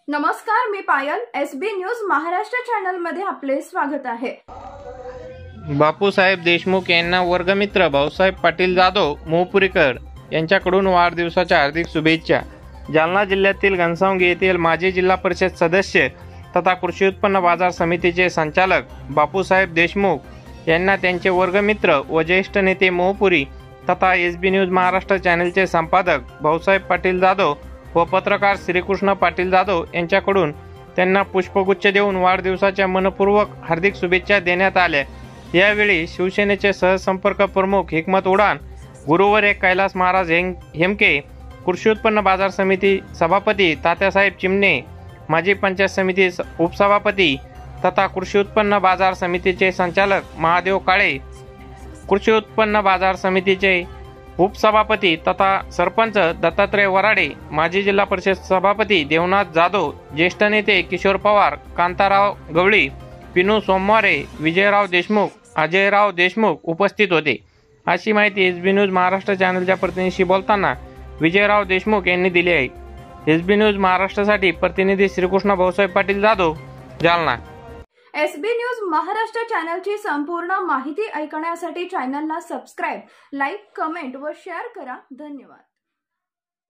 नमस्कार, मी पायल. SB news Maharashtra channel मध्ये आपले स्वागत आहे. बापूसाहेब देशमुख यांना वर्गमित्र भाऊसाहेब पाटील जाधव मोहपुरीकर यांच्याकडून वाढदिवसाच्या हार्दिक शुभेच्छा. जालना जिल्ह्यातील घनसावंगी येथील माजी जिल्हा परिषद सदस्य तथा कृषी उत्पन्न बाजार समितीचे संचालक बापूसाहेब देशमुख यांना त्यांचे वर्गमित्र व ज्येष्ठ नेते मोहपुरी तथा एसबी न्यूज महाराष्ट्र चॅनलचे संपादक भाऊसाहेब पाटील जाधव व पत्रकार श्रीकृष्ण पाटील जाधव यांच्याकडून त्यांना पुष्पगुच्छ देऊन वाढदिवसाच्या मनपूर्वक हार्दिक शुभेच्छा देण्यात आल्या. यावेळी शिवसेनेचे सहसंपर्क प्रमुख हिकमत उडान, गुरुवर्य कैलास महाराज हेमके, कृषी उत्पन्न बाजार समिती सभापती तात्यासाहेब चिमणे, माजी पंचायत समिती उपसभापती तथा कृषी उत्पन्न बाजार समितीचे संचालक महादेव काळे, कृषी उत्पन्न बाजार समितीचे उपसभापती तथा सरपंच दत्तात्रय वराडे, माजी जिल्हा परिषद सभापती देवनाथ जाधव, ज्येष्ठ नेते किशोर पवार, कांताराव गवळी, पिनू सोमवारे, विजयराव देशमुख, अजयराव देशमुख उपस्थित होते. अशी माहिती एसबी न्यूज महाराष्ट्र चॅनलच्या प्रतिनिधीशी बोलताना विजयराव देशमुख यांनी दिली आहे. एसबी न्यूज महाराष्ट्रासाठी प्रतिनिधी श्रीकृष्ण भाऊसाहेब पाटील जाधव, जालना. एसबी न्यूज महाराष्ट्र चॅनलची संपूर्ण माहिती ऐकण्यासाठी चॅनलला सबस्क्राइब, लाईक, कमेंट व शेअर करा. धन्यवाद.